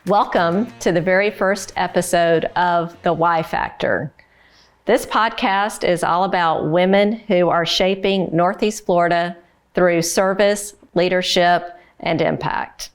Welcome to the very first episode of The Why Factor. This podcast is all about women who are shaping Northeast Florida through service, leadership, and impact.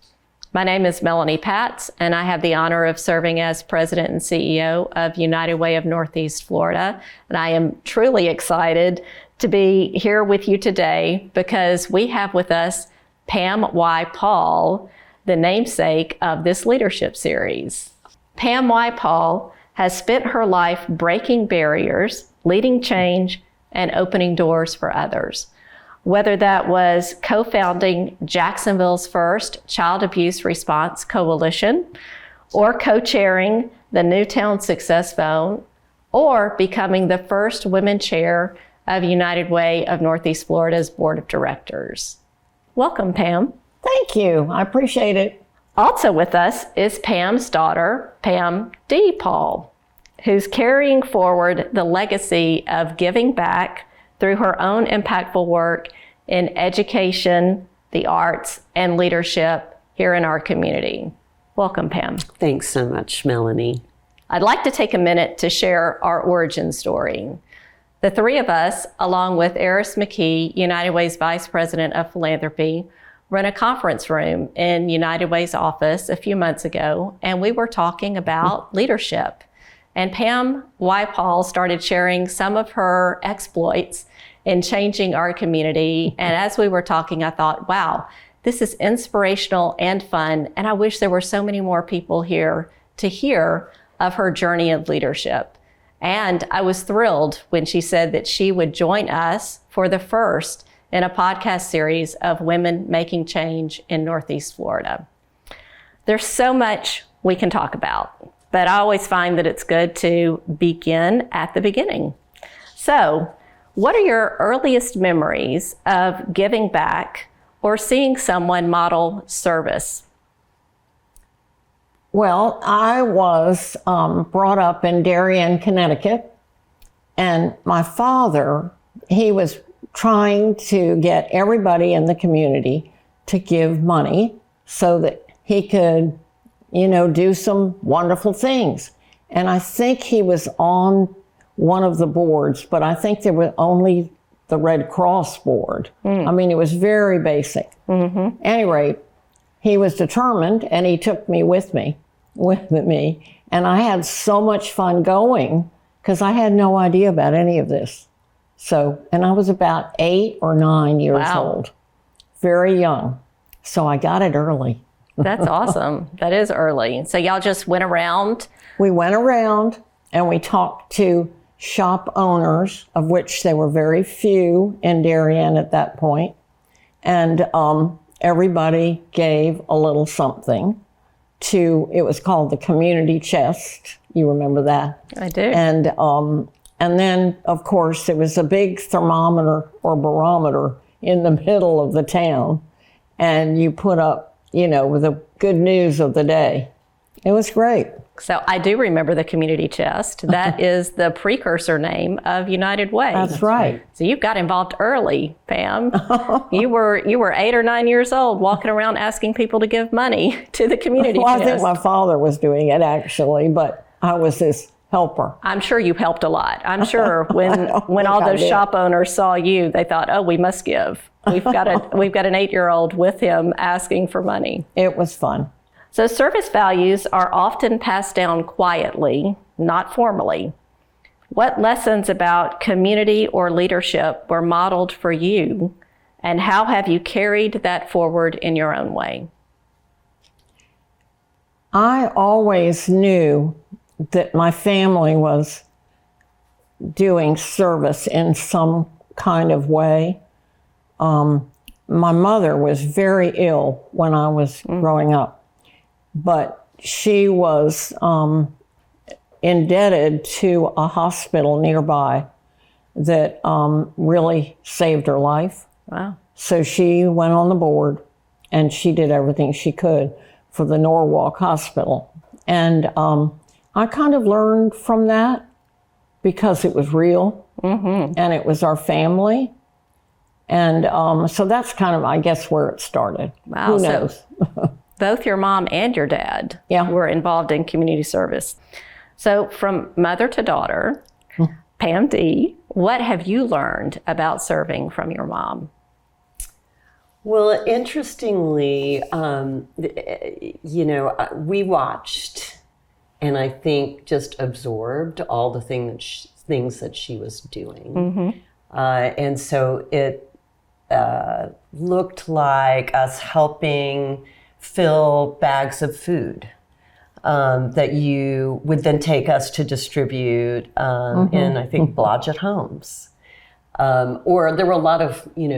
My name is Melanie Patz, and I have the honor of serving as President and CEO of United Way of Northeast Florida. And I am truly excited to be here with you today because we have with us Pam Y. Paul, the namesake of this leadership series. Pam Y. Paul has spent her life breaking barriers, leading change, and opening doors for others. Whether that was co-founding Jacksonville's first Child Abuse Response Coalition, or co-chairing the Newtown Success Phone, or becoming the first women chair of United Way of Northeast Florida's Board of Directors. Welcome, Pam. Thank you. I appreciate it. Also with us is Pam's daughter, Pam D. Paul, who's carrying forward the legacy of giving back through her own impactful work in education, the arts, and leadership here in our community. Welcome, Pam. Thanks so much, Melanie. I'd like to take a minute to share our origin story. The three of us, along with Eris McKee, United Way's Vice President of Philanthropy, run a conference room in United Way's office a few months ago, and we were talking about leadership. And Pam Y. Paul started sharing some of her exploits in changing our community. And as we were talking, I thought, wow, this is inspirational and fun. And I wish there were so many more people here to hear of her journey of leadership. And I was thrilled when she said that she would join us for the first in a podcast series of women making change in Northeast Florida. There's so much we can talk about, but I always find that it's good to begin at the beginning. So, what are your earliest memories of giving back or seeing someone model service? Well, I was brought up in Darien, Connecticut, and my father, he was trying to get everybody in the community to give money so that he could, do some wonderful things. And I think he was on one of the boards, but I think there was only the Red Cross board. I mean, it was very basic. Mm-hmm. Anyway, he was determined, and he took me with me. And I had so much fun going because I had no idea about any of this. So, and I was about 8 or 9 years old, very young. So I got it early. That's awesome. That is early. So y'all just went around? We went around and we talked to shop owners, of which there were very few in Darien at that point. And everybody gave a little something it was called the community chest. You remember that? I do. And then, of course, there was a big thermometer or barometer in the middle of the town, and you put up, with the good news of the day. It was great. So I do remember the community chest. That is the precursor name of United Way. That's right. So you got involved early, Pam. You were 8 or 9 years old, walking around asking people to give money to the community chest. I think my father was doing it actually, but I was his helper. I'm sure you helped a lot. I'm sure when all those shop owners saw you, they thought, oh, we must give. We've got an 8-year-old with him asking for money. It was fun. So service values are often passed down quietly, not formally. What lessons about community or leadership were modeled for you, and how have you carried that forward in your own way? I always knew that my family was doing service in some kind of way. My mother was very ill when I was growing up, but she was indebted to a hospital nearby that really saved her life. Wow. So she went on the board and she did everything she could for the Norwalk Hospital. And I kind of learned from that because it was real and it was our family. And so that's kind of, I guess, where it started. Wow. Who knows? both your mom and your dad were involved in community service. So from mother to daughter, Pam D, what have you learned about serving from your mom? Well, interestingly, we watched and I think just absorbed all the things that she was doing. And so it looked like us helping fill bags of food that you would then take us to distribute in, I think, Blodgett homes. Or there were a lot of,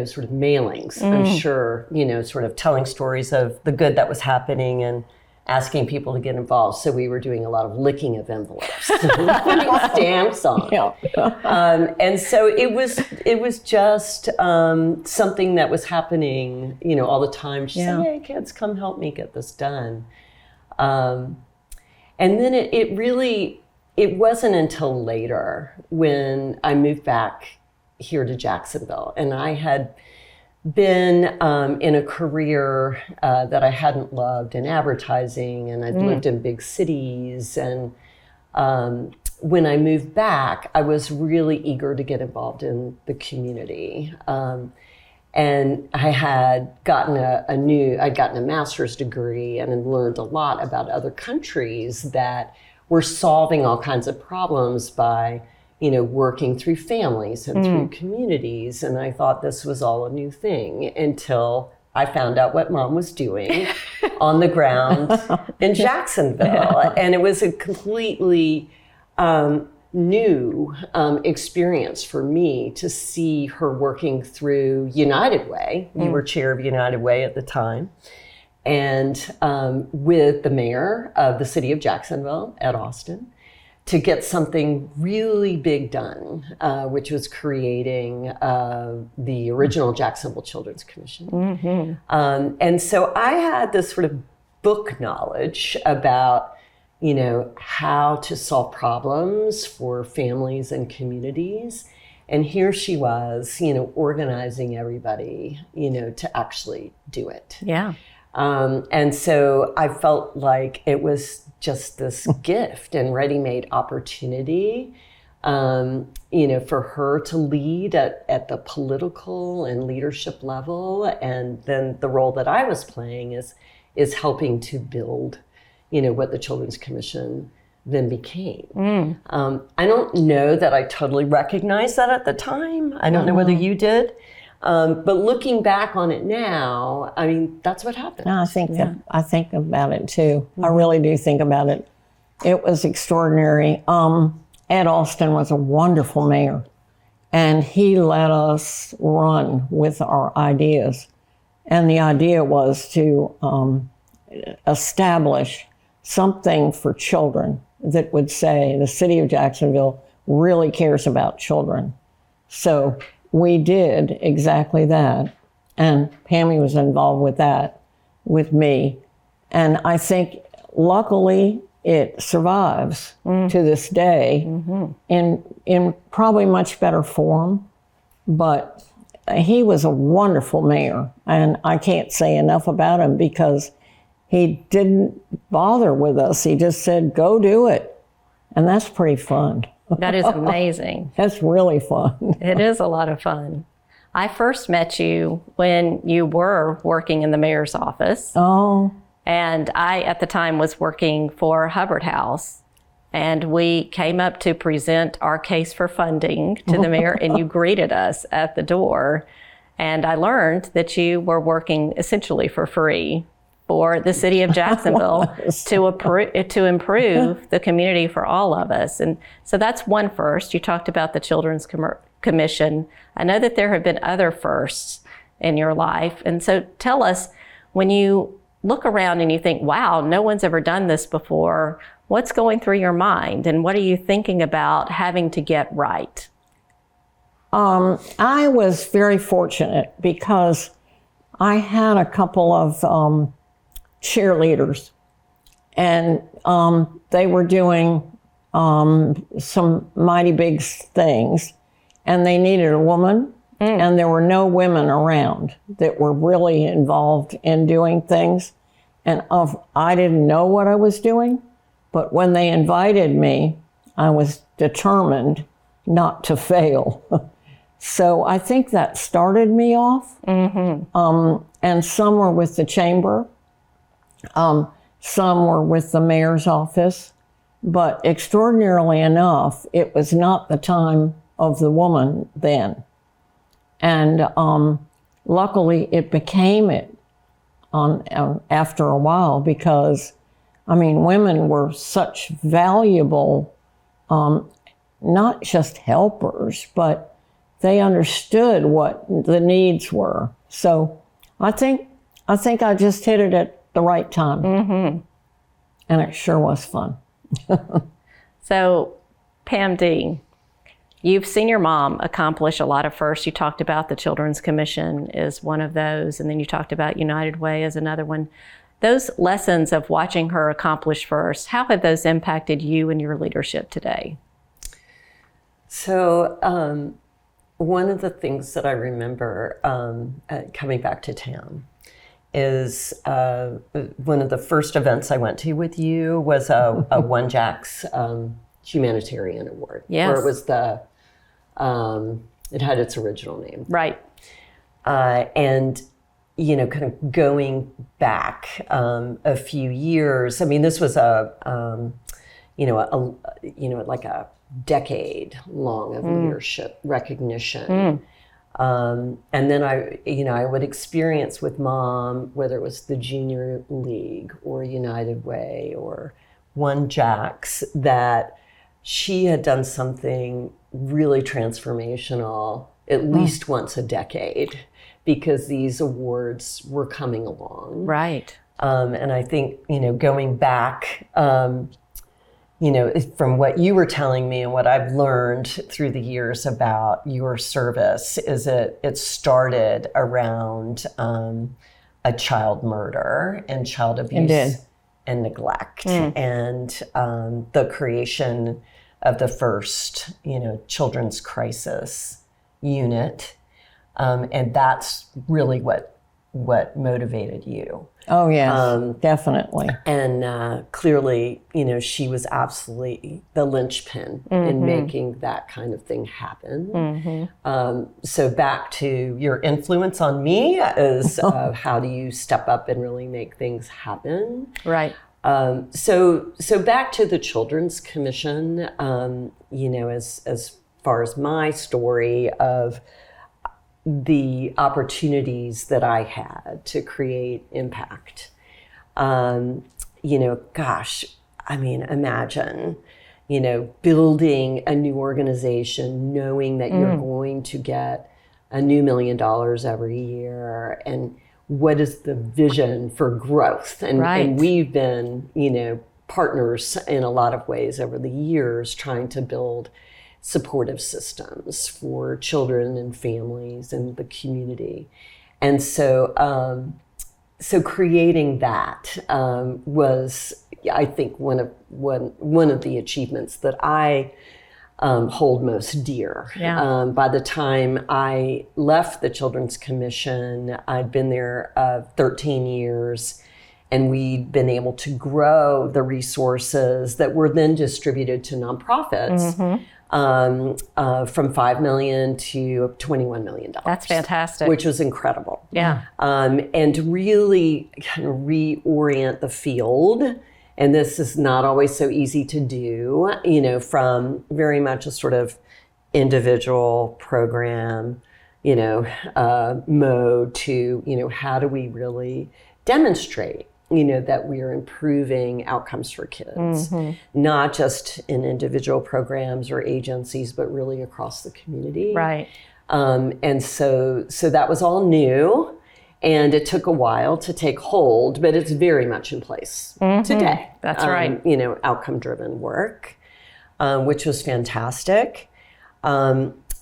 sort of mailings, I'm sure, sort of telling stories of the good that was happening and asking people to get involved. So we were doing a lot of licking of envelopes, putting stamps on. And so it was just something that was happening, all the time. She said, "Hey, kids, come help me get this done." And then it wasn't until later when I moved back here to Jacksonville, and I had been in a career that I hadn't loved in advertising, and I'd lived in big cities. And when I moved back, I was really eager to get involved in the community. And I had gotten I'd gotten a master's degree and had learned a lot about other countries that were solving all kinds of problems by working through families and through communities. And I thought this was all a new thing until I found out what Mom was doing on the ground in Jacksonville. And it was a completely new experience for me to see her working through United Way. We were chair of United Way at the time. And with the mayor of the city of Jacksonville, Ed Austin, to get something really big done, which was creating the original Jacksonville Children's Commission. And so I had this sort of book knowledge about, how to solve problems for families and communities. And here she was, organizing everybody, to actually do it. Yeah. And so I felt like it was just this gift and ready-made opportunity, for her to lead at the political and leadership level. And then the role that I was playing is helping to build, what the Children's Commission then became. I don't know that I totally recognized that at the time. I don't know whether you did. But looking back on it now, I mean, that's what happened. No, I think about it too. I really do think about it. It was extraordinary. Ed Austin was a wonderful mayor, and he let us run with our ideas. And the idea was to establish something for children that would say the city of Jacksonville really cares about children. So we did exactly that. And Pammy was involved with that with me. And I think luckily it survives to this day in probably much better form. But he was a wonderful mayor. And I can't say enough about him because he didn't bother with us. He just said, go do it. And that's pretty fun. That is amazing. That's really fun. It is a lot of fun. I first met you when you were working in the mayor's office. Oh. And I, at the time, was working for Hubbard House. And we came up to present our case for funding to the mayor, and you greeted us at the door. And I learned that you were working essentially for free for the city of Jacksonville to improve the community for all of us. And so that's one first. You talked about the Children's Commission. I know that there have been other firsts in your life. And so tell us, when you look around and you think, wow, no one's ever done this before, what's going through your mind? And what are you thinking about having to get right? I was very fortunate because I had a couple of cheerleaders, and they were doing some mighty big things, and they needed a woman, and there were no women around that were really involved in doing things. And I didn't know what I was doing, but when they invited me, I was determined not to fail. So I think that started me off. And some were with the chamber, some were with the mayor's office. But extraordinarily enough, it was not the time of the woman then. And luckily, it became it after a while, because, I mean, women were such valuable, not just helpers, but they understood what the needs were. So I think I just hit it at the right time. And it sure was fun. So, Pam D, you've seen your mom accomplish a lot of firsts. You talked about the Children's Commission is one of those, and then you talked about United Way as another one. Those lessons of watching her accomplish firsts, how have those impacted you and your leadership today? So, one of the things that I remember coming back to town is one of the first events I went to with you was a One Jacks humanitarian award. Yes. Where it was it had its original name. Right. And, you know, kind of going back a few years, I mean, this was like a decade long of leadership recognition. And then I would experience with Mom, whether it was the Junior League or United Way or One Jacks, that she had done something really transformational at least once a decade, because these awards were coming along. Right. And I think, you know, going back, you know, from what you were telling me and what I've learned through the years about your service, is it started around a child murder and child abuse and neglect, and the creation of the first, you know, children's crisis unit, and that's really what motivated you. Oh, yes, definitely. And clearly, you know, she was absolutely the linchpin in making that kind of thing happen. So back to your influence on me is how do you step up and really make things happen? Right. So back to the Children's Commission, you know, as far as my story of the opportunities that I had to create impact. You know, gosh, I mean, imagine, you know, building a new organization, knowing that you're going to get a new $1 million every year, and what is the vision for growth? And we've been, you know, partners in a lot of ways over the years, trying to build supportive systems for children and families and the community. And so creating that was, I think, one of the achievements that I hold most dear. Yeah. By the time I left the Children's Commission, I'd been there 13 years, and we'd been able to grow the resources that were then distributed to nonprofits. From $5 million to $21 million. That's fantastic. Which was incredible. Yeah. And to really kind of reorient the field. And this is not always so easy to do, you know, from very much a sort of individual program, you know, mode to, you know, how do we really demonstrate, you know, that we are improving outcomes for kids, not just in individual programs or agencies, but really across the community. Right. And so that was all new, and it took a while to take hold, but it's very much in place today. That's right. You know, outcome-driven work, which was fantastic.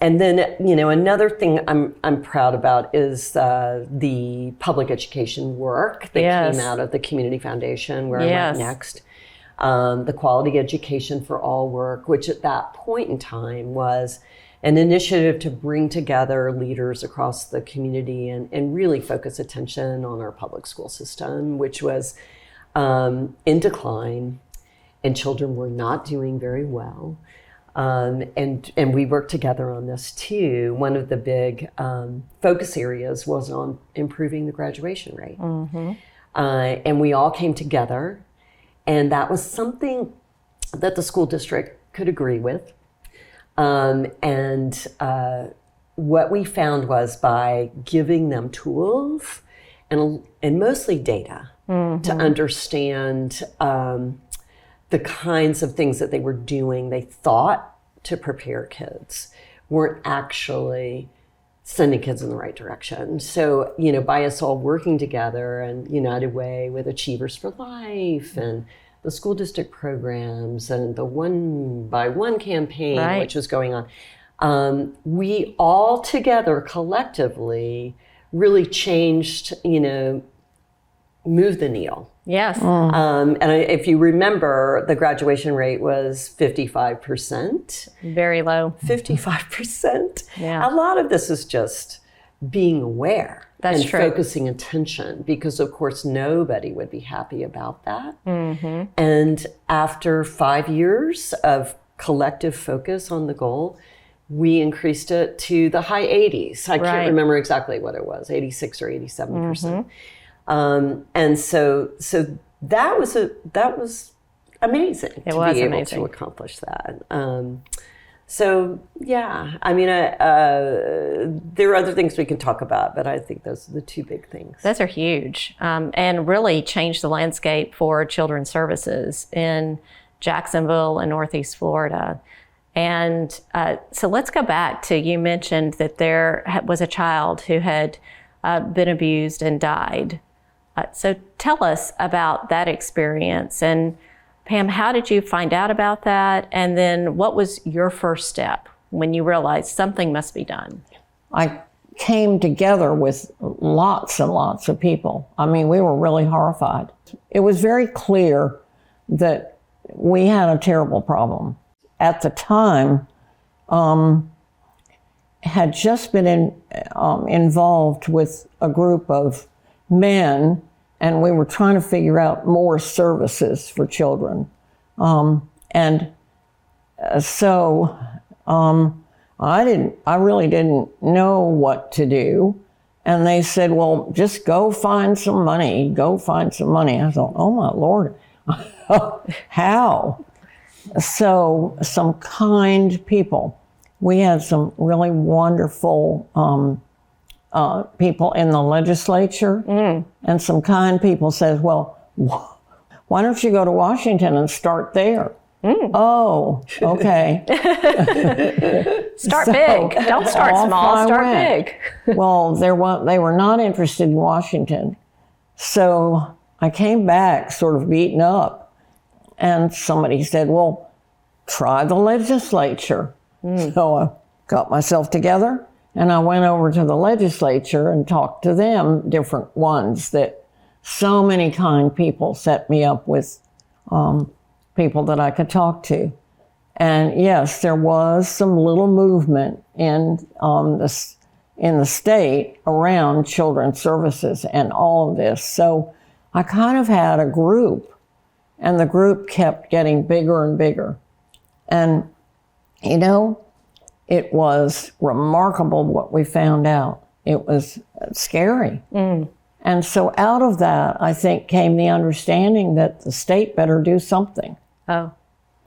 And then, you know, another thing I'm proud about is the public education work that came out of the Community Foundation, where I went next. The Quality Education for All work, which at that point in time was an initiative to bring together leaders across the community and really focus attention on our public school system, which was in decline, and children were not doing very well. And we worked together on this too. One of the big focus areas was on improving the graduation rate. And we all came together, and that was something that the school district could agree with. What we found was by giving them tools and mostly data to understand the kinds of things that they were doing, they thought to prepare kids, weren't actually sending kids in the right direction. So, by us all working together and United Way with Achievers for Life and the school district programs and the One by One campaign, which was going on, we all together collectively really changed, moved the needle. Yes. If you remember, the graduation rate was 55%. Very low. 55%. Yeah. A lot of this is just being aware and true. Focusing attention, because of course nobody would be happy about that. And after 5 years of collective focus on the goal, we increased it to the high 80s. I can't remember exactly what it was, 86 or 87%. And so that was amazing to be able to accomplish that. There are other things we can talk about, but I think those are the two big things. Those are huge, and really changed the landscape for children's services in Jacksonville and Northeast Florida. And so let's go back to, you mentioned that there was a child who had been abused and died. So tell us about that experience. And Pam, how did you find out about that? And then what was your first step when you realized something must be done? I came together with lots and lots of people. I mean, we were really horrified. It was very clear that we had a terrible problem. At the time, had just been involved with a group of men, and we were trying to figure out more services for children. I really didn't know what to do. And they said, well, just go find some money. Go find some money. I thought, oh my Lord, how? So some kind people. We had some really wonderful people in the legislature, and some kind people said, well, why don't you go to Washington and start there? Oh, okay. Start big. Don't start small. Start big. Well, they were not interested in Washington. So I came back sort of beaten up, and somebody said, well, try the legislature. So I got myself together and I went over to the legislature and talked to them, different ones that so many kind people set me up with people that I could talk to. And yes, there was some little movement in the state around children's services and all of this. So I kind of had a group, and the group kept getting bigger and bigger. And it was remarkable what we found out. It was scary. And so out of that, I think, came the understanding that the state better do something. Oh.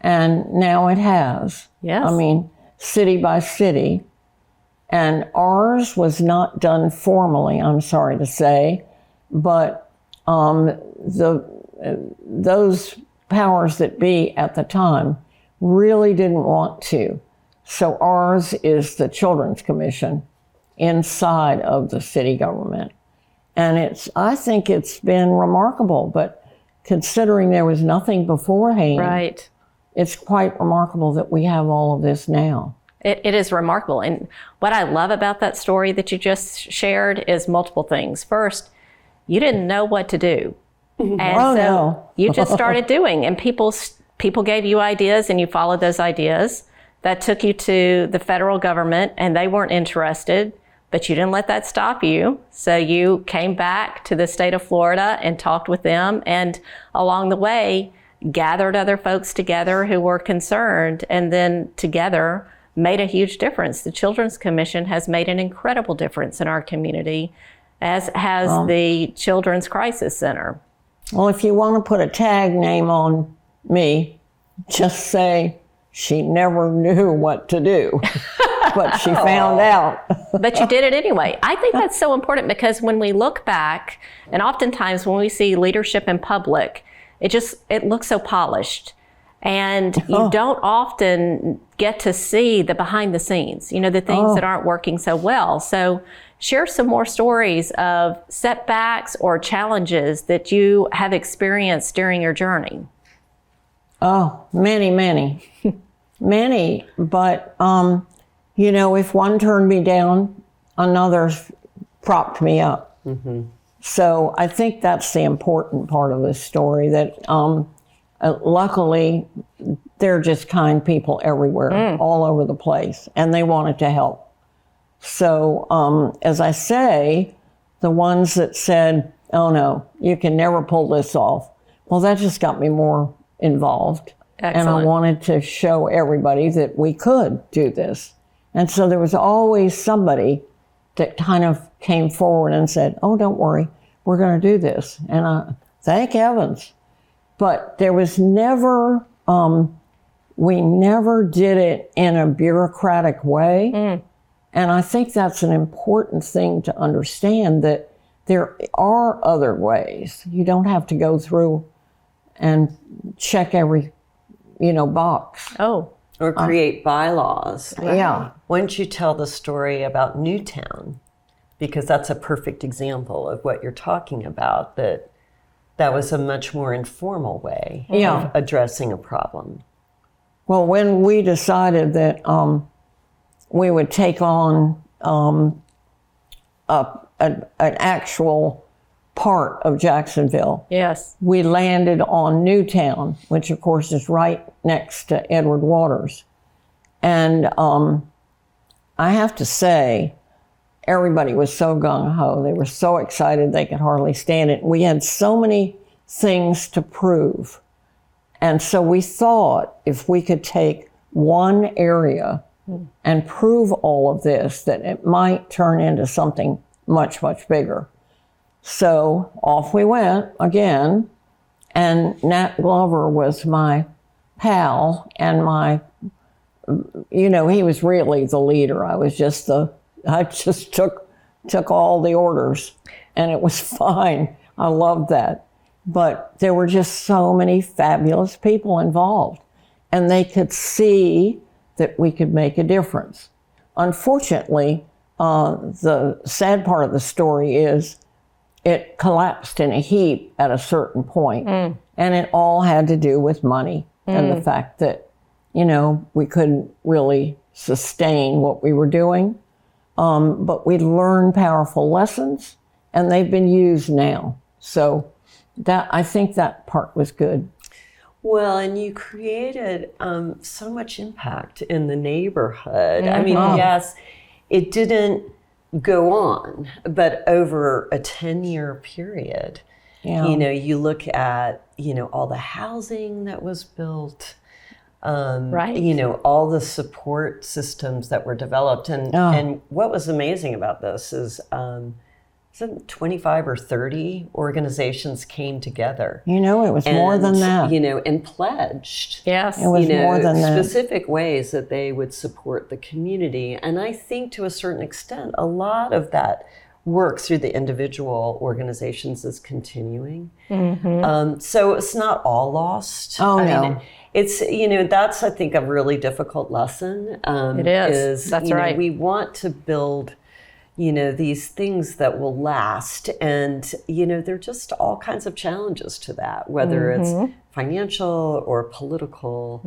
And now it has. Yes. I mean, city by city. And ours was not done formally, I'm sorry to say, but those powers that be at the time really didn't want to. So ours is the Children's Commission inside of the city government. And I think it's been remarkable, but considering there was nothing beforehand, right, it's quite remarkable that we have all of this now. It is remarkable. And what I love about that story that you just shared is multiple things. First, you didn't know what to do. And you just started doing, and people gave you ideas and you followed those ideas. that took you to the federal government, and they weren't interested, but you didn't let that stop you. So you came back to the state of Florida and talked with them, and along the way, gathered other folks together who were concerned, and then together made a huge difference. The Children's Commission has made an incredible difference in our community, as has the Children's Crisis Center. Well, if you want to put a tag name on me, just say she never knew what to do, but she found out. But you did it anyway. I think that's so important, because when we look back, and oftentimes when we see leadership in public, it looks so polished. And you don't often get to see the behind the scenes, the things that aren't working so well. So share some more stories of setbacks or challenges that you have experienced during your journey. Oh, many, many, many. But, if one turned me down, another propped me up. Mm-hmm. So I think that's the important part of this story, that luckily, they're just kind people everywhere, all over the place, and they wanted to help. So, as I say, the ones that said, oh no, you can never pull this off, well, that just got me more involved. Excellent. And I wanted to show everybody that we could do this. And so there was always somebody that kind of came forward and said, oh, don't worry, we're going to do this. And thank heavens. But there was never, we never did it in a bureaucratic way. And I think that's an important thing to understand, that there are other ways. You don't have to go through and check every, box. Oh. Or create bylaws. Yeah. Why don't you tell the story about Newtown? Because that's a perfect example of what you're talking about, that was a much more informal way of addressing a problem. Well, when we decided that we would take on an actual part of Jacksonville, Yes. we landed on Newtown, which of course is right next to Edward Waters. And I have to say, everybody was so gung-ho. They were so excited they could hardly stand it. We had so many things to prove. And so we thought, if we could take one area and prove all of this, that it might turn into something much, much bigger. So off we went again, and Nat Glover was my pal, and he was really the leader. I just took all the orders, and it was fine. I loved that. But there were just so many fabulous people involved, and they could see that we could make a difference. Unfortunately, the sad part of the story is it collapsed in a heap at a certain point, and it all had to do with money and the fact that, we couldn't really sustain what we were doing. But we learned powerful lessons, and they've been used now. So I think that part was good. Well, and you created so much impact in the neighborhood. I mean, yes, it didn't go on, but over a 10-year period, you look at, all the housing that was built, Right. All the support systems that were developed. And what was amazing about this is 25 or 30 organizations came together. It was more than that. And pledged. Yes. It was more than that. Specific ways that they would support the community. And I think to a certain extent, a lot of that work through the individual organizations is continuing. Mm-hmm. So it's not all lost. Oh, I no. mean, it's, that's, I think, a really difficult lesson. It is. That's right. We want to build these things that will last. And, there are just all kinds of challenges to that, whether it's financial or political.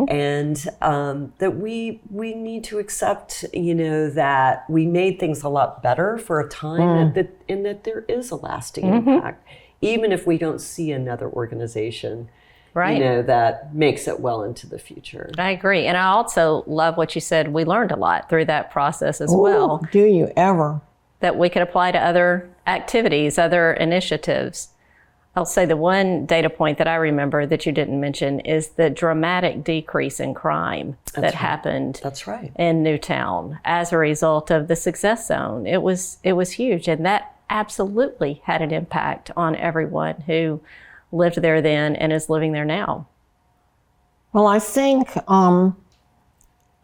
And that we need to accept, that we made things a lot better for a time, and that there is a lasting impact, even if we don't see another organization, Right. that makes it well into the future. I agree. And I also love what you said. We learned a lot through that process as well, Do you ever? that we could apply to other activities, other initiatives. I'll say the one data point that I remember that you didn't mention is the dramatic decrease in crime that happened That's right. in Newtown as a result of the Success Zone. It was huge, and that absolutely had an impact on everyone who lived there then and is living there now. Well, I think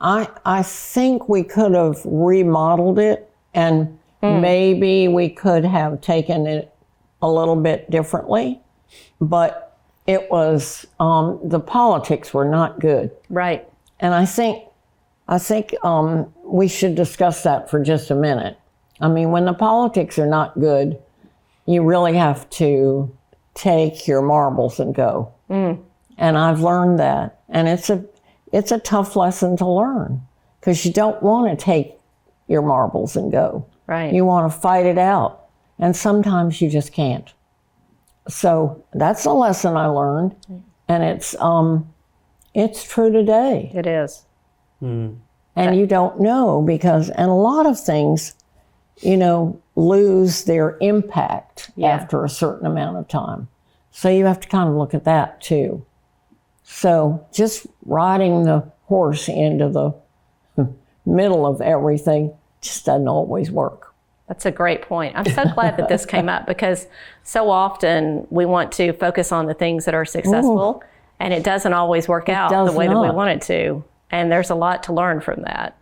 I think we could have remodeled it, and maybe we could have taken it a little bit differently, but it was the politics were not good. Right. And I think we should discuss that for just a minute. I mean, when the politics are not good, you really have to take your marbles and go. And I've learned that, and it's a tough lesson to learn, because you don't want to take your marbles and go. Right. You want to fight it out, and sometimes you just can't. So that's a lesson I learned, and it's true today. It is. And you don't know, and a lot of things, lose their impact after a certain amount of time. So you have to kind of look at that too. So just riding the horse into the middle of everything just doesn't always work. That's a great point. I'm so glad that this came up, because so often we want to focus on the things that are successful, and it doesn't always work out the way that we want it to. And there's a lot to learn from that.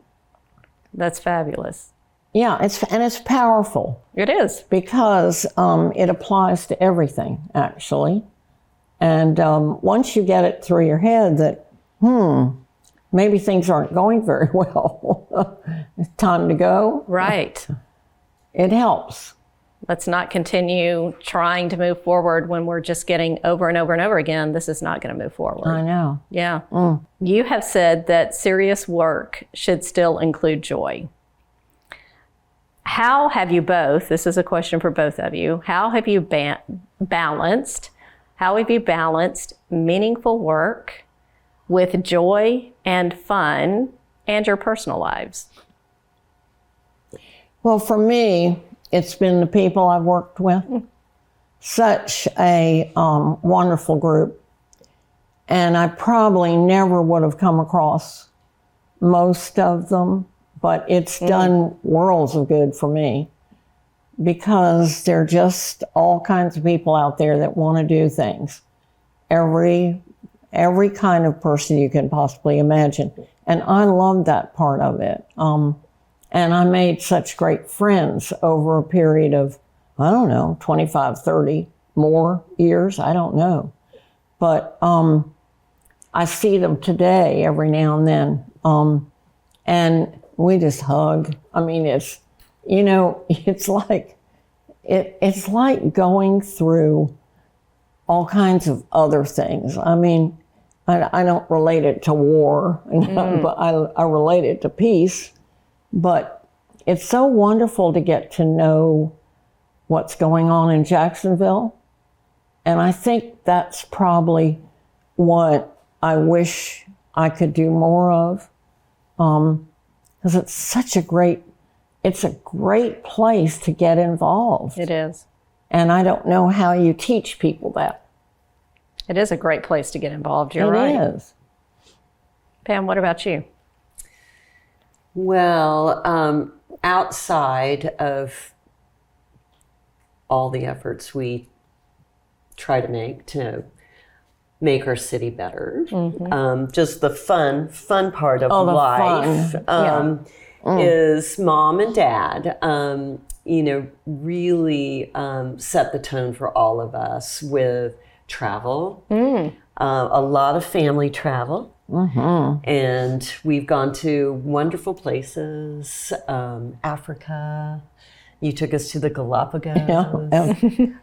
That's fabulous. Yeah, it's powerful. It is. Because it applies to everything, actually. And once you get it through your head that, maybe things aren't going very well, it's time to go. Right. It helps. Let's not continue trying to move forward when we're just getting over and over and over again. This is not going to move forward. I know. Yeah. You have said that serious work should still include joy. How have you both, this is a question for both of you, how have you balanced meaningful work with joy and fun and your personal lives? Well, for me, it's been the people I've worked with. Such a wonderful group. And I probably never would have come across most of them, but it's done worlds of good for me, because there are just all kinds of people out there that want to do things. Every kind of person you can possibly imagine. And I love that part of it. And I made such great friends over a period of, 25, 30 more years. I don't know. But I see them today every now and then. And we just hug. I mean, it's like going through all kinds of other things. I mean, I don't relate it to war, but I relate it to peace. But it's so wonderful to get to know what's going on in Jacksonville. And I think that's probably what I wish I could do more of. Because it's a great place to get involved. It is. And I don't know how you teach people that. It is a great place to get involved. You're right. It is. Pam, what about you? Well, outside of all the efforts we try to make our city better, just the fun part of life is Mom and Dad, really set the tone for all of us with travel, a lot of family travel. And we've gone to wonderful places, Africa. You took us to the Galapagos.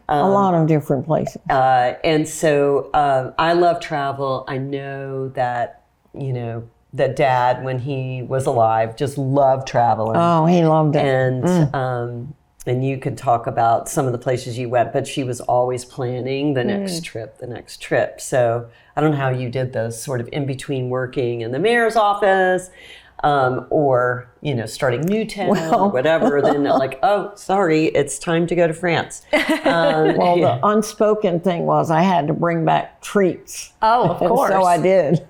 A lot of different places. And so I love travel. I know that, that Dad, when he was alive, just loved traveling. Oh, he loved it. And and you could talk about some of the places you went, but she was always planning the next trip. So I don't know how you did those sort of in between working in the mayor's office, or, starting Newtown or whatever, then like, oh, sorry, it's time to go to France. Well, the unspoken thing was I had to bring back treats. Oh, of course. So I did.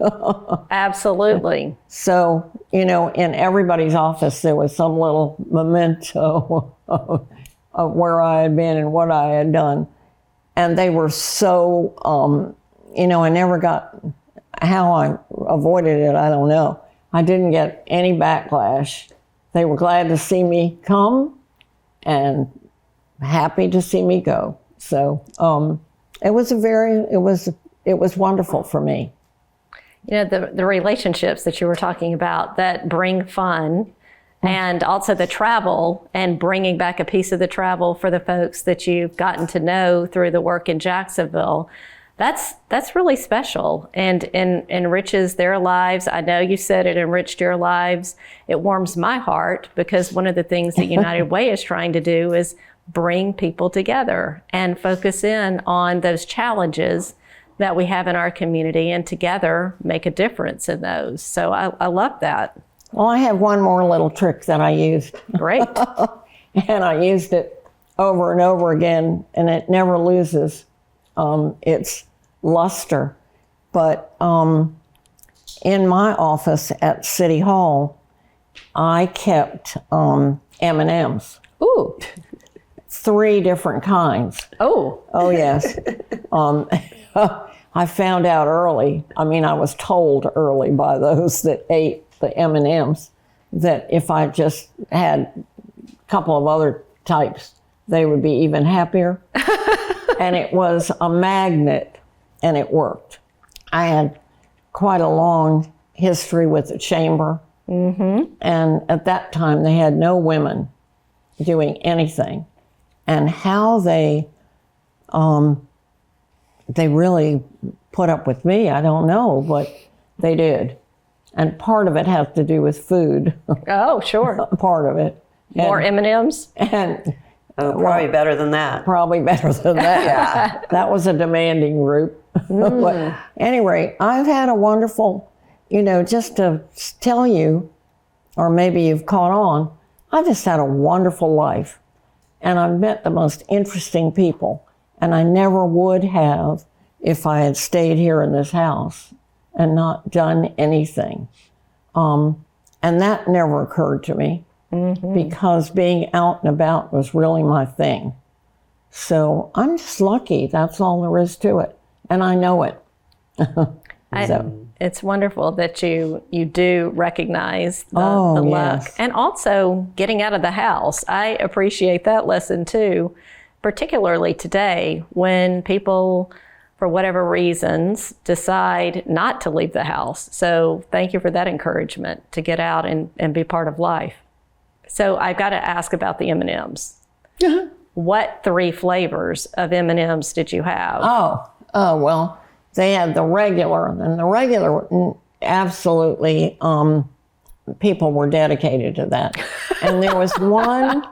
Absolutely. So, in everybody's office, there was some little memento of where I had been and what I had done. And they were so, I never got, how I avoided it, I don't know. I didn't get any backlash. They were glad to see me come and happy to see me go. So it was wonderful for me. The relationships that you were talking about that bring fun, and also the travel and bringing back a piece of the travel for the folks that you've gotten to know through the work in Jacksonville. That's really special and enriches their lives. I know you said it enriched your lives. It warms my heart because one of the things that United Way is trying to do is bring people together and focus in on those challenges that we have in our community and together make a difference in those. So I love that. Well, I have one more little trick that I used. Great. And I used it over and over again, and it never loses its luster. But in my office at City Hall, I kept M&Ms. Ooh. 3 different kinds. Oh. Oh, yes. I found out early. I was told early by those that ate the M&Ms that if I just had a couple of other types, they would be even happier. And it was a magnet, and it worked. I had quite a long history with the chamber. Mm-hmm. And at that time, they had no women doing anything. And how they really put up with me, I don't know, but they did. And part of it has to do with food. Oh, sure. Part of it. More M&Ms? And probably better than that. Probably better than that. Yeah. That was a demanding group. But anyway, I've had a wonderful, just to tell you, or maybe you've caught on, I just had a wonderful life. And I've met the most interesting people. And I never would have if I had stayed here in this house and not done anything. And that never occurred to me. Mm-hmm. Because being out and about was really my thing. So I'm just lucky. That's all there is to it. And I know it. It's wonderful that you do recognize the luck. Yes. And also getting out of the house. I appreciate that lesson too, particularly today when people, for whatever reasons, decide not to leave the house. So thank you for that encouragement to get out and be part of life. So I've got to ask about the M&Ms. Uh-huh. What 3 flavors of M&Ms did you have? Well, they had the regular, and the regular, absolutely, people were dedicated to that. And there was one,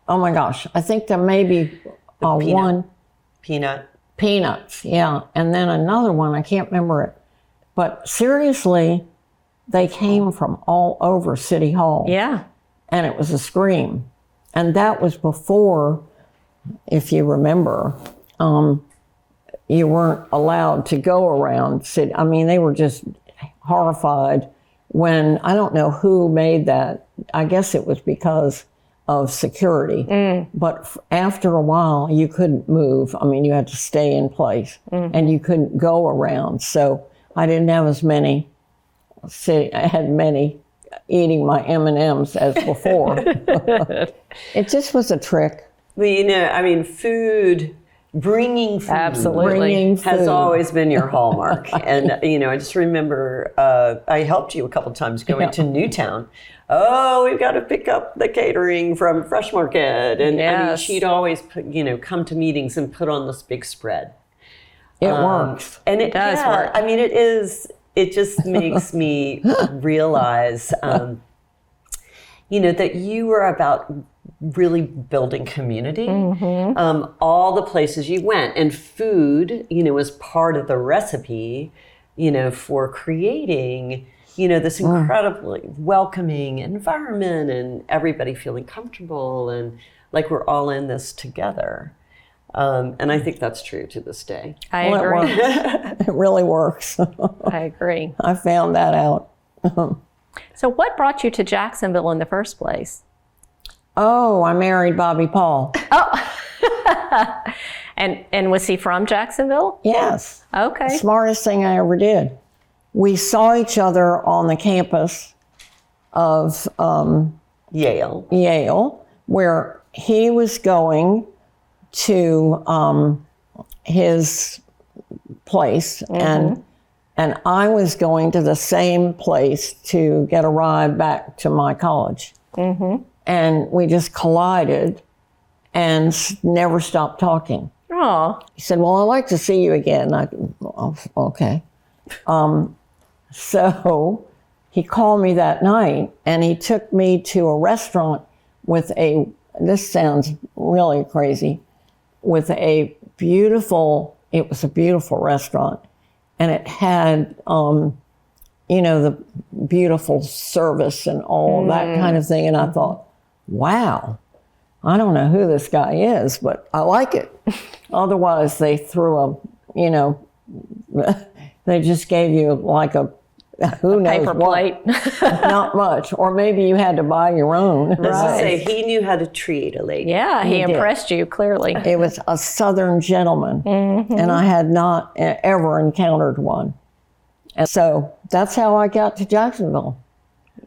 oh my gosh, I think there may be one. Peanuts, yeah. And then another one, I can't remember it. But seriously, they came from all over City Hall. Yeah. And it was a scream. And that was before, if you remember, you weren't allowed to go around city. They were just horrified when, I don't know who made that. I guess it was because of security. But after a while, you couldn't move. You had to stay in place, and you couldn't go around. So I didn't have as many. I had many eating my M&Ms as before. It just was a trick. Well, food, bringing food, absolutely, has always been your hallmark. And, I just remember I helped you a couple times going to Newtown. Oh, we've got to pick up the catering from Fresh Market. And yes. She'd always come to meetings and put on this big spread. It works. And it does work. It just makes me realize, that you were about really building community. All the places you went, and food, was part of the recipe, for creating, this incredibly welcoming environment and everybody feeling comfortable and like we're all in this together. And I think that's true to this day. I agree. It really works. I agree. I found that out. So what brought you to Jacksonville in the first place? Oh, I married Bobby Paul. Oh. And was he from Jacksonville? Yes. Okay. Smartest thing I ever did. We saw each other on the campus of Yale, where he was going to his place, and I was going to the same place to get a ride back to my college. And we just collided and never stopped talking. Oh. He said, well, I'd like to see you again. Oh, okay. So he called me that night, and he took me to a restaurant with this sounds really crazy, with it was a beautiful restaurant, and it had, the beautiful service and all that kind of thing. And I thought, wow, I don't know who this guy is, but I like it. Otherwise, they threw they just gave you like who knows Paper plate. Not much. Or maybe you had to buy your own. Right. Say, he knew how to treat a lady. Yeah, he impressed you, clearly. It was a Southern gentleman, and I had not ever encountered one. And so that's how I got to Jacksonville.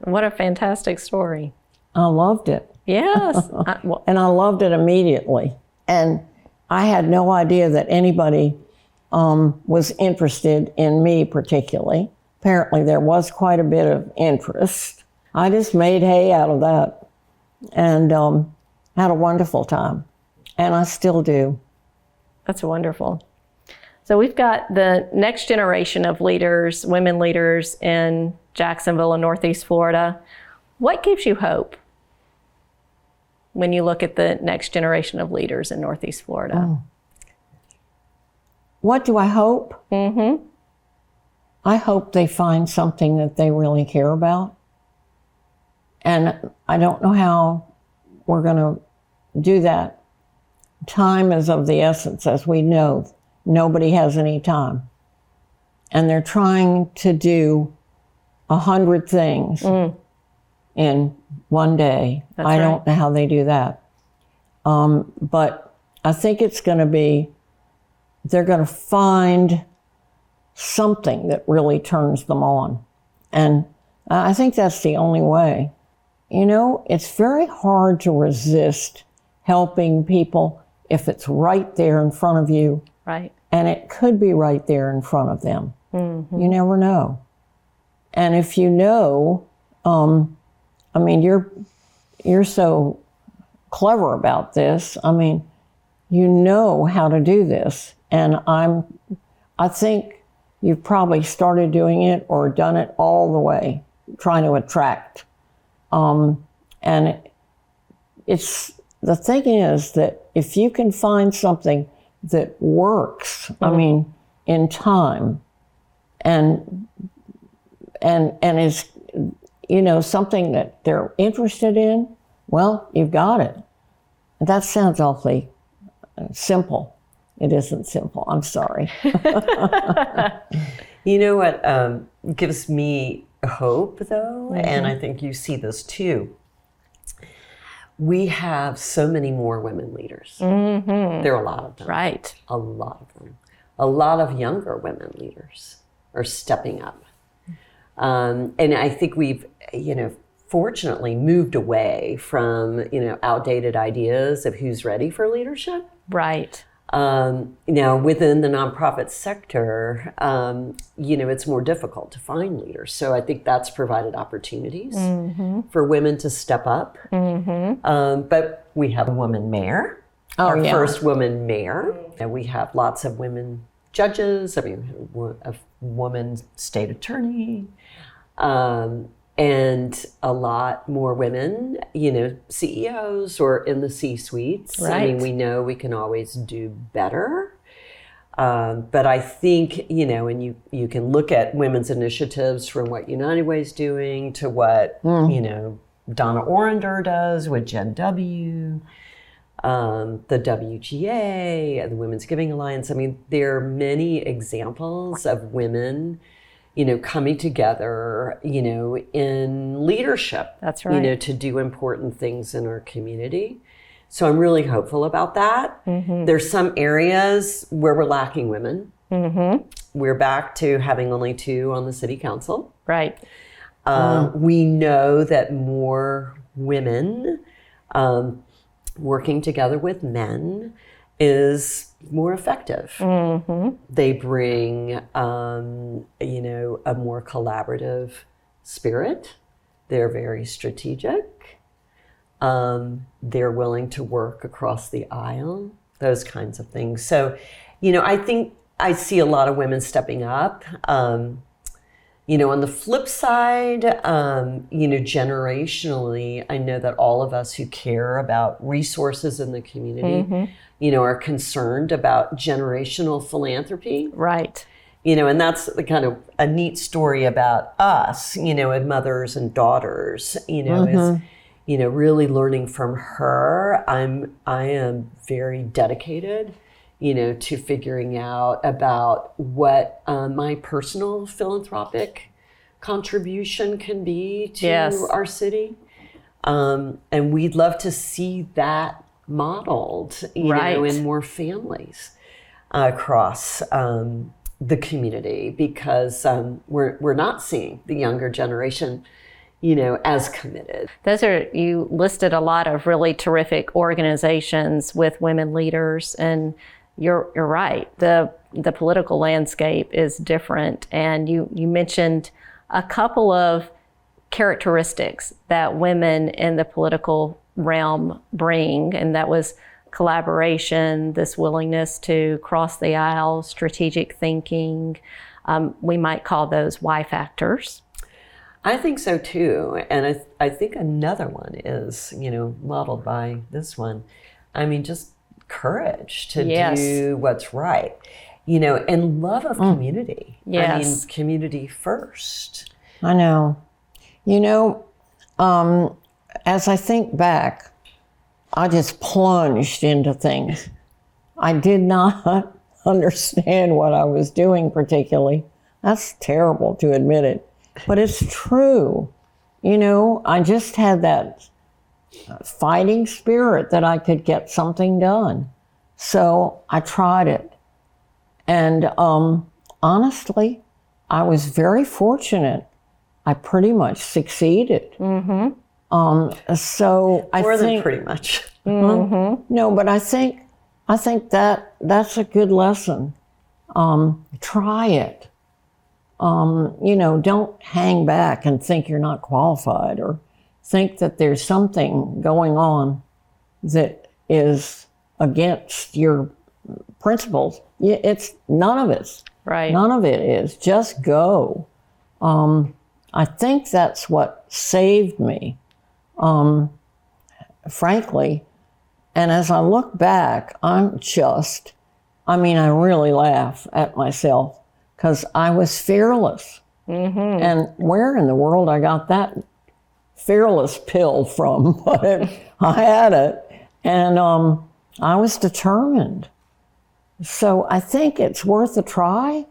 What a fantastic story. I loved it. Yes. And I loved it immediately. And I had no idea that anybody was interested in me particularly. Apparently there was quite a bit of interest. I just made hay out of that and had a wonderful time. And I still do. That's wonderful. So we've got the next generation of leaders, women leaders in Jacksonville and Northeast Florida. What gives you hope when you look at the next generation of leaders in Northeast Florida? What do I hope? I hope they find something that they really care about. And I don't know how we're going to do that. Time is of the essence, as we know. Nobody has any time. And they're trying to do 100 things in one day. I don't know how they do that. But I think it's going to be, they're going to find something that really turns them on. And I think that's the only way. It's very hard to resist helping people if it's right there in front of you. Right. And it could be right there in front of them. You never know. And if you know, you're so clever about this. You know how to do this. And I think you've probably started doing it or done it all the way, trying to attract. And it's, the thing is that if you can find something that works, in time, and is, something that they're interested in, well, you've got it. That sounds awfully simple. It isn't simple. I'm sorry. You know what gives me hope, though, and I think you see this too. We have so many more women leaders. There are a lot of them. Right. A lot of them. A lot of younger women leaders are stepping up. And I think we've, fortunately moved away from, outdated ideas of who's ready for leadership. Right. Now, within the nonprofit sector, it's more difficult to find leaders. So I think that's provided opportunities for women to step up. But we have a woman mayor, our first woman mayor, and we have lots of women judges, a woman state attorney. and a lot more women, CEOs or in the C-suites. Right. I mean, we know we can always do better. But I think, and you can look at women's initiatives from what United Way's doing to what, Donna Orander does with Gen W, the WGA, the Women's Giving Alliance. I mean, there are many examples of women coming together, in leadership. That's right. To do important things in our community. So I'm really hopeful about that. Mm-hmm. There's some areas where we're lacking women. Mm-hmm. We're back to having only 2 on the city council. Right. We know that more women working together with men is more effective. Mm-hmm. They bring, a more collaborative spirit. They're very strategic. They're willing to work across the aisle, those kinds of things. So, I think I see a lot of women stepping up. On the flip side, generationally, I know that all of us who care about resources in the community, are concerned about generational philanthropy. Right. And that's the kind of a neat story about us, and mothers and daughters, is, really learning from her. I am very dedicated, to figuring out about what my personal philanthropic contribution can be to our city. And we'd love to see that modeled, in more families across the community, because we're not seeing the younger generation as committed. You listed a lot of really terrific organizations with women leaders, and you're right. The political landscape is different, and you mentioned a couple of characteristics that women in the political realm bring, and that was collaboration, this willingness to cross the aisle, strategic thinking. We might call those Y factors. I think so too. And I think another one is, modeled by this one. I mean, just courage to do what's right, and love of community. Yes. I mean, community first. I know. As I think back, I just plunged into things. I did not understand what I was doing particularly. That's terrible to admit it, but it's true. I just had that fighting spirit that I could get something done. So I tried it. And honestly, I was very fortunate. I pretty much succeeded. Mm-hmm. So I More think than pretty much. No, but I think that's a good lesson. Try it. Don't hang back and think you're not qualified, or think that there's something going on that is against your principles. It's none of it. Right. None of it is. Just go. I think that's what saved me, frankly. And as I look back, I really laugh at myself, because I was fearless. Mm-hmm. And where in the world I got that fearless pill from? But I had it, and I was determined. So I think it's worth a try.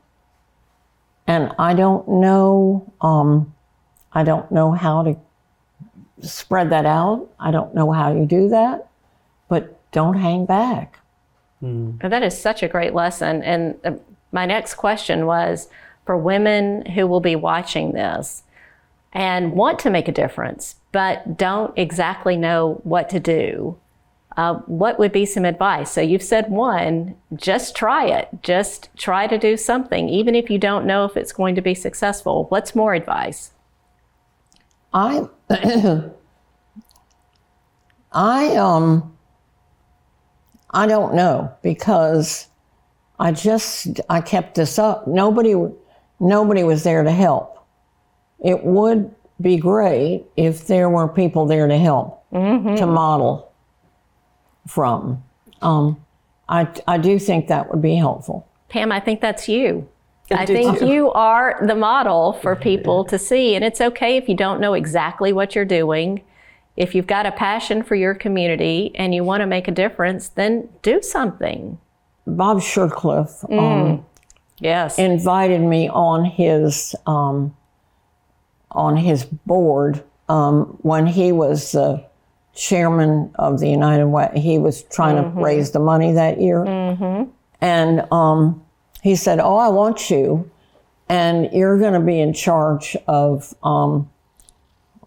And I don't know how to spread that out. I don't know how you do that, but don't hang back. That is such a great lesson. And my next question was, for women who will be watching this and want to make a difference, but don't exactly know what to do, what would be some advice? So you've said one, just try it. Just try to do something, even if you don't know if it's going to be successful. What's more advice? I don't know, because I kept this up. Nobody was there to help. It would be great if there were people there to help, to model from. I do think that would be helpful. Pam, I think that's you. I think you are the model for people to see. And it's okay if you don't know exactly what you're doing. If you've got a passion for your community and you want to make a difference, then do something. Bob Shercliffe Yes. invited me on his board when he was the chairman of the United Way. He was trying to raise the money that year. And he said, "Oh, I want you, and you're going to be in charge of, I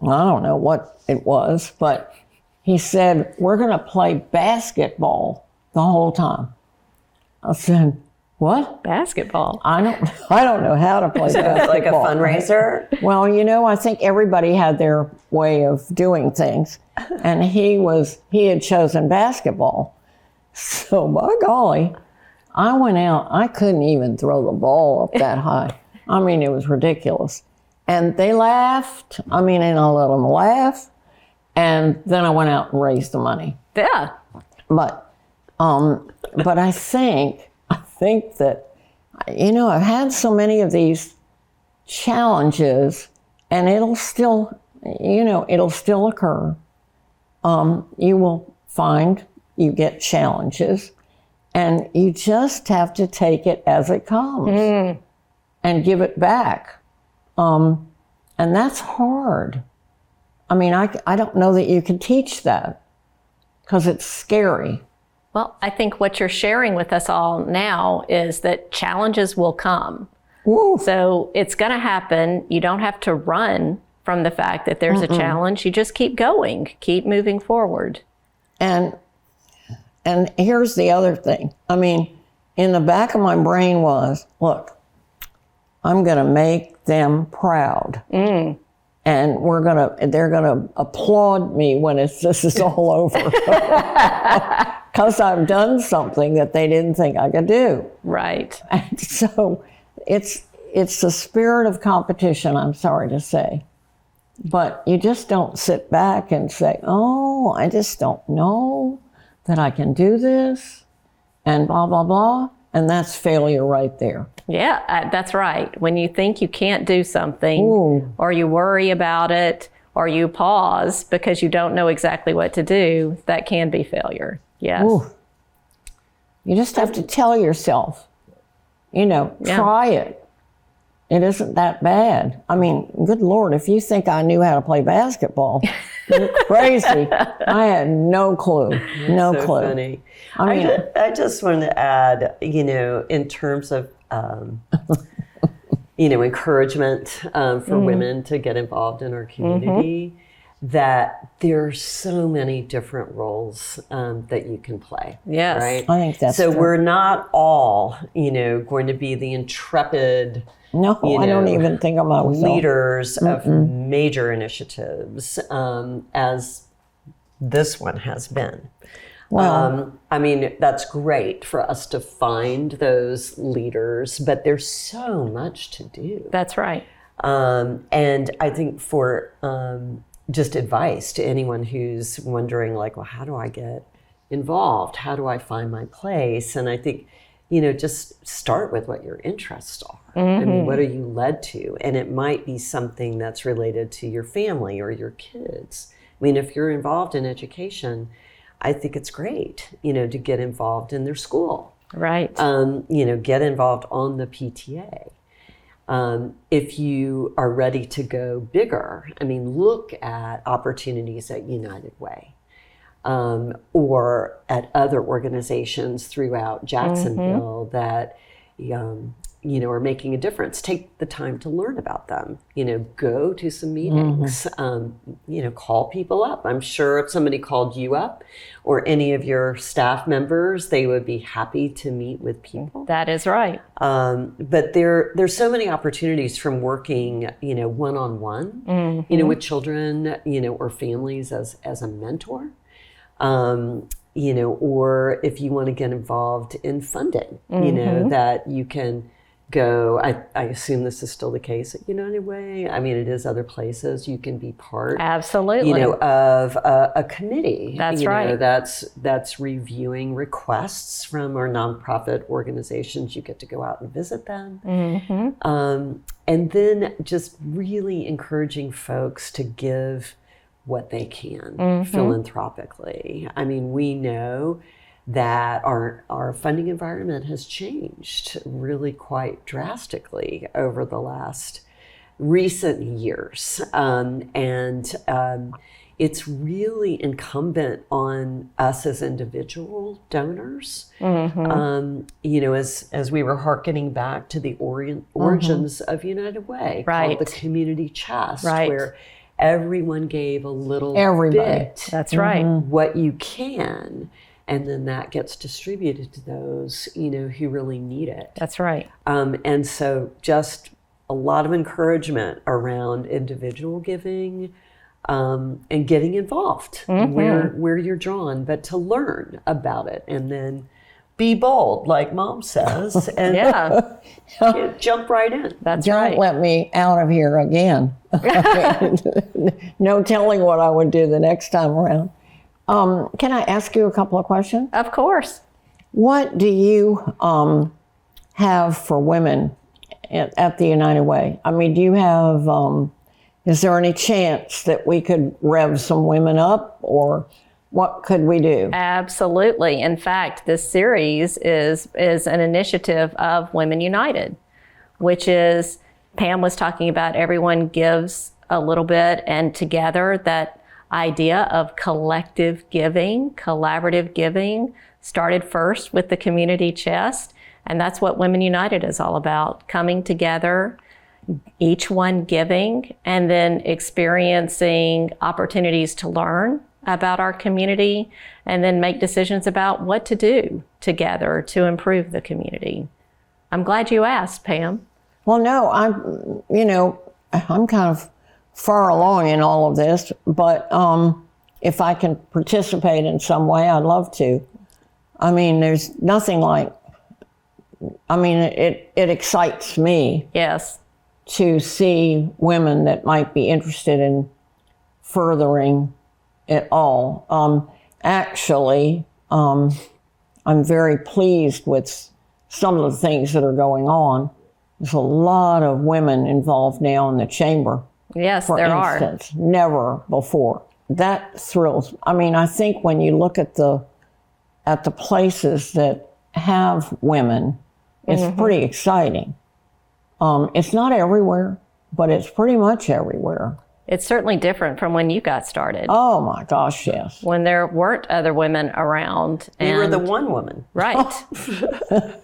don't know what it was, but he said, we're going to play basketball the whole time." I said, "What? Basketball. I don't know how to play basketball." Like a fundraiser? Well, I think everybody had their way of doing things, and he had chosen basketball. So by golly, I went out. I couldn't even throw the ball up that high. I mean, it was ridiculous. And they laughed. And I let them laugh. And then I went out and raised the money. Yeah. But I think that, I've had so many of these challenges, and it'll still occur. You will find you get challenges, and you just have to take it as it comes and give it back. And that's hard. I don't know that you can teach that because it's scary. Well, I think what you're sharing with us all now is that challenges will come. Woo. So it's going to happen. You don't have to run from the fact that there's a challenge. You just keep going, keep moving forward. And here's the other thing. In the back of my brain was, look, I'm going to make them proud. And they're going to applaud me when this is all over. Because I've done something that they didn't think I could do. Right. And so it's the spirit of competition, I'm sorry to say. But you just don't sit back and say, "Oh, I just don't know that I can do this," and blah, blah, blah. And that's failure right there. Yeah, that's right. When you think you can't do something, or you worry about it, or you pause because you don't know exactly what to do, that can be failure. Yes. Ooh. You just have to tell yourself, try it. It isn't that bad. Good Lord, if you think I knew how to play basketball, you're crazy. I had no clue. No clue. Funny. I just wanted to add, in terms of, encouragement for women to get involved in our community, that there's so many different roles that you can play. Yes. Right? I think that's so true. we're not all, going to be the intrepid, No, I don't even think of myself. leaders of major initiatives, as this one has been. Well, That's great for us to find those leaders, but there's so much to do. That's right. And I think for just advice to anyone who's wondering, like, well, how do I get involved? How do I find my place? And I think, just start with what your interests are. What are you led to? And it might be something that's related to your family or your kids. If you're involved in education, I think it's great, to get involved in their school. Right. Get involved on the PTA. If you are ready to go bigger, look at opportunities at United Way. Or at other organizations throughout Jacksonville that, are making a difference. Take the time to learn about them. Go to some meetings. Call people up. I'm sure if somebody called you up or any of your staff members, they would be happy to meet with people. That is right. But there's so many opportunities from working, one-on-one, with children, or families as a mentor. Or if you want to get involved in funding, that you can go, I assume this is still the case at United Way. I mean, it is other places. You can be part, Absolutely. of a committee. That's right. That's reviewing requests from our nonprofit organizations. You get to go out and visit them. And then just really encouraging folks to give what they can philanthropically. I mean, we know that our funding environment has changed really quite drastically over the last recent years. It's really incumbent on us as individual donors. As we were hearkening back to the origins of United Way, called the community chest, where everyone gave a little bit. That's right. What you can. And then that gets distributed to those, who really need it. That's right. And so just a lot of encouragement around individual giving and getting involved where you're drawn, but to learn about it and then be bold, like Mom says, and jump right in. That's right. Don't let me out of here again. No telling what I would do the next time around. Can I ask you a couple of questions? Of course. What do you have for women at the United Way? I mean, do you have, is there any chance that we could rev some women up, or what could we do? Absolutely. In fact, this series is an initiative of Women United, which is, Pam was talking about everyone gives a little bit, and together that idea of collective giving, collaborative giving, started first with the community chest. And that's what Women United is all about, coming together, each one giving, and then experiencing opportunities to learn about our community, and then make decisions about what to do together to improve the community. I'm glad you asked, Pam. Well, no, I'm kind of far along in all of this, but if I can participate in some way, I'd love to. I mean, there's nothing like, it excites me. Yes. To see women that might be interested in furthering it all. I'm very pleased with some of the things that are going on. There's a lot of women involved now in the chamber. Yes, for there instance, never before. That thrills. I mean, I think when you look at the places that have women, it's pretty exciting. It's not everywhere, but it's pretty much everywhere. It's certainly different from when you got started. Oh my gosh, yes. When there weren't other women around. You were the one woman. Right.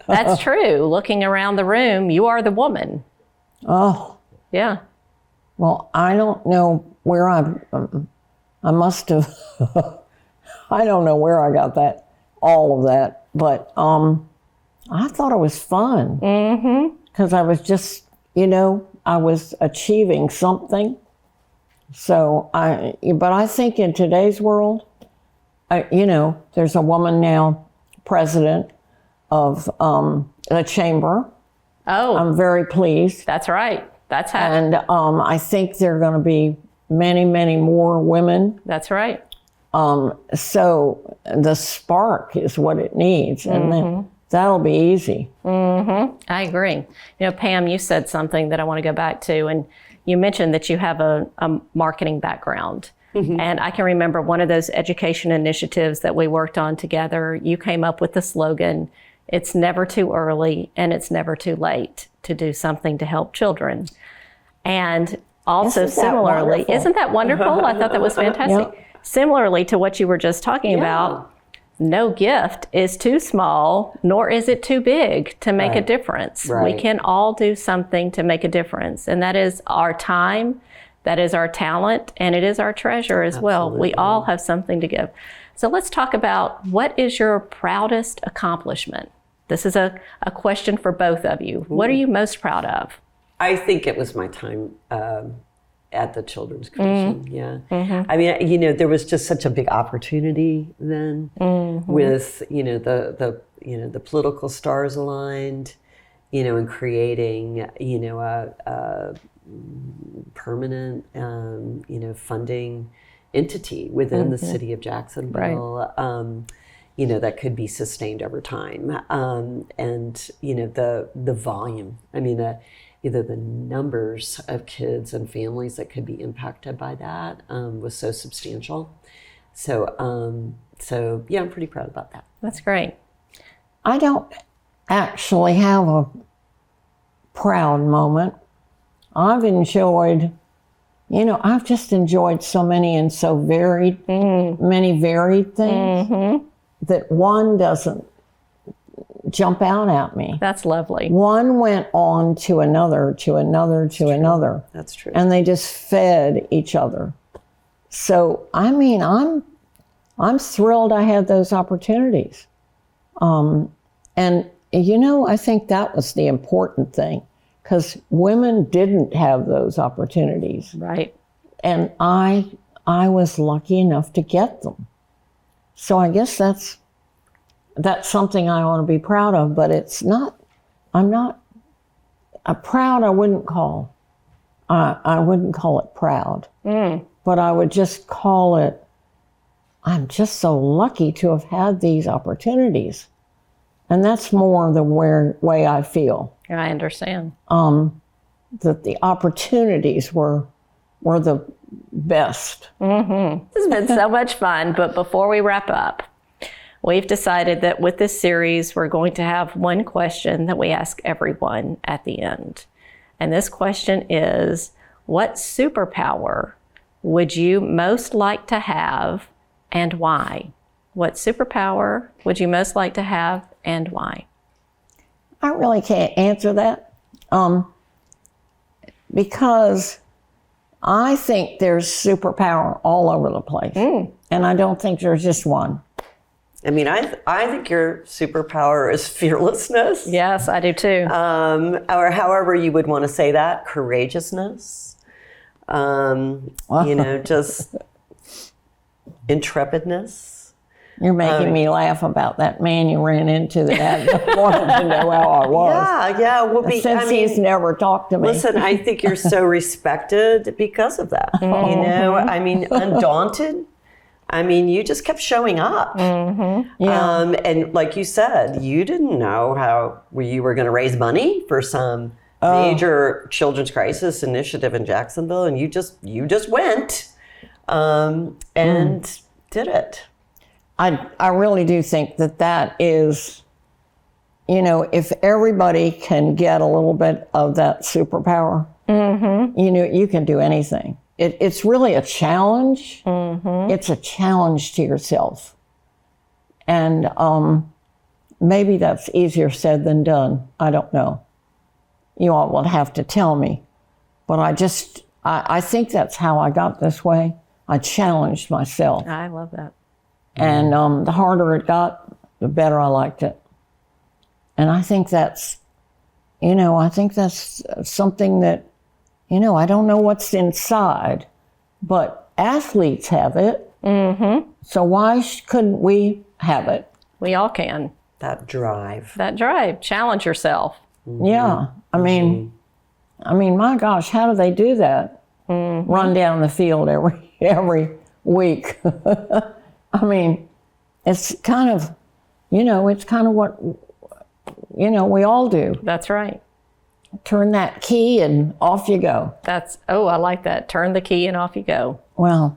That's true. Looking around the room, you are the woman. Oh. Yeah. Well, I don't know where I must have, I don't know where I got all of that, but I thought it was fun. Because I was just, I was achieving something. So but I think in today's world, there's a woman now president of the chamber. Oh. I'm very pleased. That's right. That's happening. And I think there are going to be many, many more women. That's right. So the spark is what it needs. And then that'll be easy. I agree. Pam, you said something that I want to go back to, and you mentioned that you have a marketing background. And I can remember one of those education initiatives that we worked on together. You came up with the slogan, "It's never too early and it's never too late to do something to help children." And also similarly, isn't that wonderful? I thought that was fantastic. Yep. Similarly to what you were just talking about, no gift is too small, nor is it too big to make a difference. We can all do something to make a difference. And that is our time, that is our talent, and it is our treasure as well. We all have something to give. So let's talk about, what is your proudest accomplishment? This is a question for both of you. What are you most proud of? I think it was my time at the Children's Commission. I mean, there was just such a big opportunity then with, the political stars aligned, and creating, a permanent, funding entity within the city of Jacksonville, that could be sustained over time. And, the volume, either the numbers of kids and families that could be impacted by that was so substantial. So, I'm pretty proud about that. That's great. I don't actually have a proud moment. I've just enjoyed so many and so varied, many varied things that one doesn't jump out at me. That's lovely. One went on to another, to another, to another. That's true. And they just fed each other. So, I'm thrilled I had those opportunities. And, I think that was the important thing, because women didn't have those opportunities. Right. And I was lucky enough to get them. So I guess that's something I want to be proud of, but I'm not proud. I wouldn't call it proud, but I would just call it, I'm just so lucky to have had these opportunities. And that's more the way I feel. I understand. That the opportunities were the best. This has been so much fun, but before we wrap up, we've decided that with this series, we're going to have one question that we ask everyone at the end. And this question is, what superpower would you most like to have and why? What superpower would you most like to have and why? I really can't answer that because I think there's superpower all over the place. And I don't think there's just one. I think your superpower is fearlessness. Yes, I do too. Or however you would want to say that, courageousness. Just intrepidness. You're making me laugh about that man you ran into that wanted to know how I was. Yeah. Since he's never talked to me. Listen, I think you're so respected because of that. Undaunted. You just kept showing up. And like you said, you didn't know how you were going to raise money for some major children's crisis initiative in Jacksonville, and you just went and did it. I really do think that is, if everybody can get a little bit of that superpower, you can do anything. It's really a challenge. It's a challenge to yourself. And maybe that's easier said than done. I don't know. You all will have to tell me. But I think that's how I got this way. I challenged myself. I love that. And the harder it got, the better I liked it. And I think that's something that, I don't know what's inside, but athletes have it. So why couldn't we have it? We all can. That drive. Challenge yourself. Yeah. My gosh, how do they do that? Run down the field every week. It's kind of what, we all do. That's right. Turn that key and off you go. I like that. Turn the key and off you go. Well,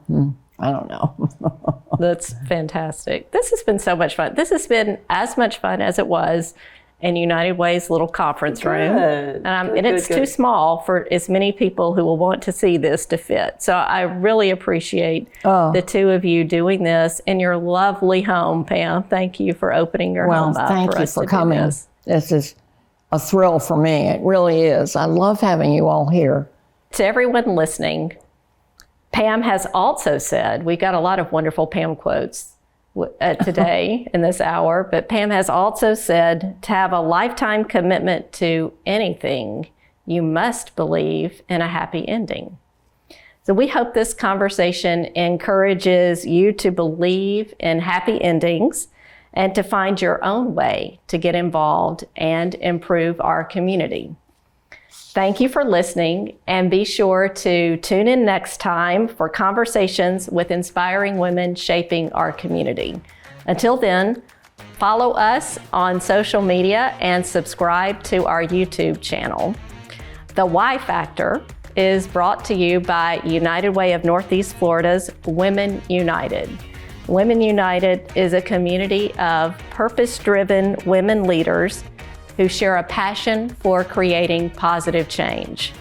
I don't know. That's fantastic. This has been so much fun. This has been as much fun as it was in United Way's little conference room. And it's too small for as many people who will want to see this to fit. So I really appreciate the two of you doing this in your lovely home, Pam. Thank you for opening your home up thank for you us for to coming. do this. This is a thrill for me. It really is. I love having you all here. To everyone listening, Pam has also said, we got a lot of wonderful Pam quotes today in this hour, but Pam has also said to have a lifetime commitment to anything, you must believe in a happy ending. So we hope this conversation encourages you to believe in happy endings and to find your own way to get involved and improve our community. Thank you for listening, and be sure to tune in next time for conversations with inspiring women shaping our community. Until then, follow us on social media and subscribe to our YouTube channel. The Y Factor is brought to you by United Way of Northeast Florida's Women United. Women United is a community of purpose-driven women leaders who share a passion for creating positive change.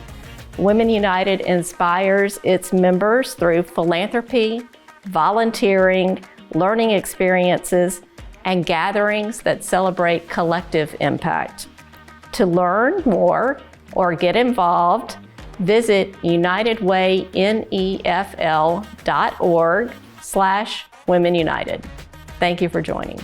Women United inspires its members through philanthropy, volunteering, learning experiences, and gatherings that celebrate collective impact. To learn more or get involved, visit unitedwaynefl.org/Women United. Thank you for joining.